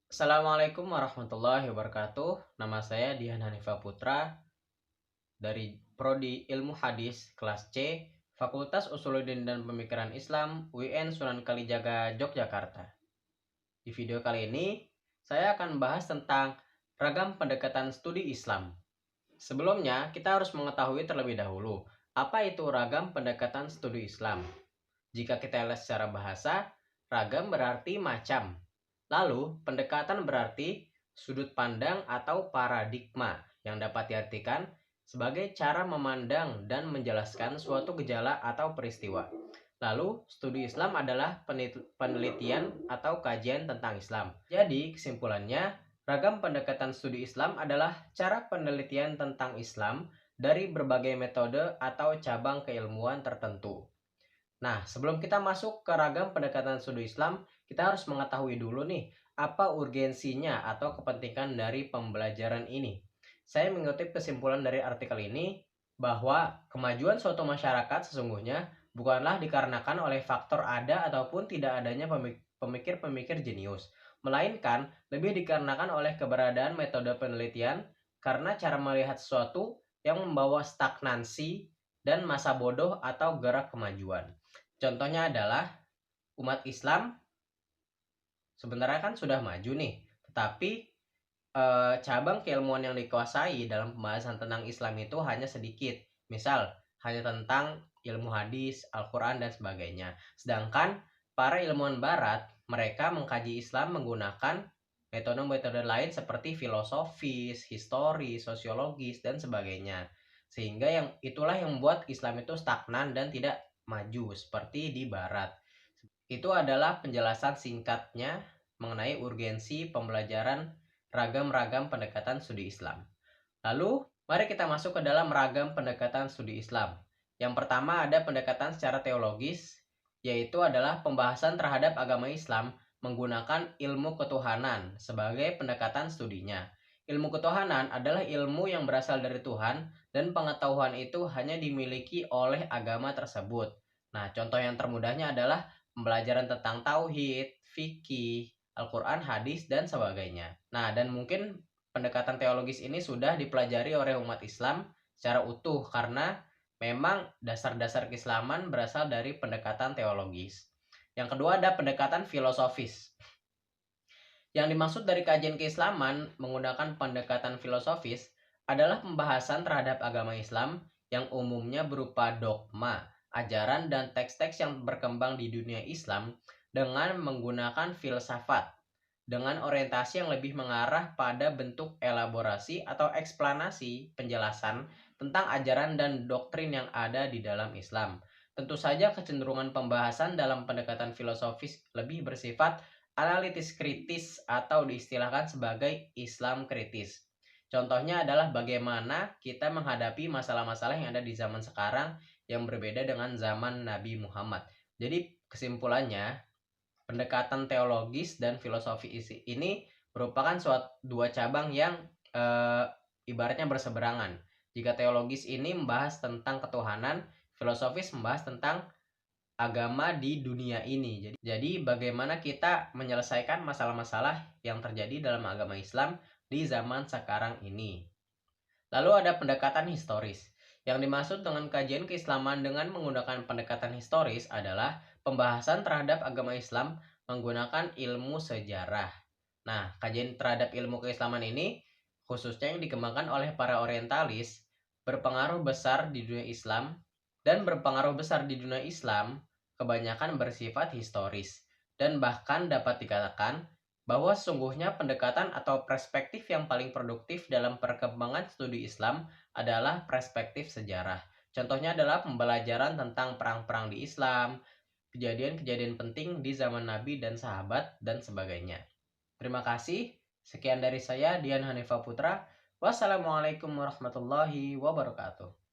Assalamualaikum warahmatullahi wabarakatuh. Nama saya Dian Hanifa Putra dari Prodi Ilmu Hadis kelas C, Fakultas Usuluddin dan Pemikiran Islam UIN Sunan Kalijaga, Yogyakarta. Di video kali ini, saya akan membahas tentang ragam pendekatan studi Islam. Sebelumnya, kita harus mengetahui terlebih dahulu, apa itu ragam pendekatan studi Islam. Jika kita lihat secara bahasa, ragam berarti macam. Lalu, pendekatan berarti sudut pandang atau paradigma yang dapat diartikan sebagai cara memandang dan menjelaskan suatu gejala atau peristiwa. Lalu, studi Islam adalah penelitian atau kajian tentang Islam. Jadi, kesimpulannya, ragam pendekatan studi Islam adalah cara penelitian tentang Islam dari berbagai metode atau cabang keilmuan tertentu. Nah, sebelum kita masuk ke ragam pendekatan studi Islam, kita harus mengetahui dulu nih, apa urgensinya atau kepentingan dari pembelajaran ini. Saya mengutip kesimpulan dari artikel ini, bahwa kemajuan suatu masyarakat sesungguhnya bukanlah dikarenakan oleh faktor ada ataupun tidak adanya pemikir-pemikir jenius, melainkan lebih dikarenakan oleh keberadaan metode penelitian karena cara melihat sesuatu yang membawa stagnansi dan masa bodoh atau gerak kemajuan. Contohnya adalah umat Islam sebenarnya kan sudah maju nih, tetapi cabang keilmuan yang dikuasai dalam pembahasan tentang Islam itu hanya sedikit. Misal, hanya tentang ilmu hadis, Al-Quran, dan sebagainya. Sedangkan para ilmuwan barat, mereka mengkaji Islam menggunakan metode-metode lain seperti filosofis, historis, sosiologis, dan sebagainya. Sehingga itulah yang membuat Islam itu stagnan dan tidak maju seperti di barat. Itu adalah penjelasan singkatnya mengenai urgensi pembelajaran ragam-ragam pendekatan studi Islam. Lalu, mari kita masuk ke dalam ragam pendekatan studi Islam. Yang pertama ada pendekatan secara teologis, yaitu adalah pembahasan terhadap agama Islam menggunakan ilmu ketuhanan sebagai pendekatan studinya. Ilmu ketuhanan adalah ilmu yang berasal dari Tuhan dan pengetahuan itu hanya dimiliki oleh agama tersebut. Nah, contoh yang termudahnya adalah pembelajaran tentang tauhid, fikih, Al-Quran, hadis, dan sebagainya. Nah, dan mungkin pendekatan teologis ini sudah dipelajari oleh umat Islam secara utuh karena memang dasar-dasar keislaman berasal dari pendekatan teologis. Yang kedua ada pendekatan filosofis. Yang dimaksud dari kajian keislaman menggunakan pendekatan filosofis adalah pembahasan terhadap agama Islam yang umumnya berupa dogma, ajaran, dan teks-teks yang berkembang di dunia Islam dengan menggunakan filsafat, dengan orientasi yang lebih mengarah pada bentuk elaborasi atau eksplanasi penjelasan tentang ajaran dan doktrin yang ada di dalam Islam. Tentu saja kecenderungan pembahasan dalam pendekatan filosofis lebih bersifat analitis kritis atau diistilahkan sebagai Islam kritis. Contohnya adalah bagaimana kita menghadapi masalah-masalah yang ada di zaman sekarang yang berbeda dengan zaman Nabi Muhammad. Jadi kesimpulannya, pendekatan teologis dan filosofi ini merupakan dua cabang yang ibaratnya berseberangan. Jika teologis ini membahas tentang ketuhanan, filosofis membahas tentang agama di dunia ini. Jadi bagaimana kita menyelesaikan masalah-masalah yang terjadi dalam agama Islam di zaman sekarang ini. Lalu ada pendekatan historis. Yang dimaksud dengan kajian keislaman dengan menggunakan pendekatan historis adalah pembahasan terhadap agama Islam menggunakan ilmu sejarah. Nah, kajian terhadap ilmu keislaman ini khususnya yang dikembangkan oleh para orientalis berpengaruh besar di dunia Islam dan berpengaruh besar di dunia Islam kebanyakan bersifat historis dan bahkan dapat dikatakan bahwa sesungguhnya pendekatan atau perspektif yang paling produktif dalam perkembangan studi Islam adalah perspektif sejarah. Contohnya adalah pembelajaran tentang perang-perang di Islam, kejadian-kejadian penting di zaman Nabi dan sahabat, dan sebagainya. Terima kasih. Sekian dari saya, Dian Hanifa Putra. Wassalamualaikum warahmatullahi wabarakatuh.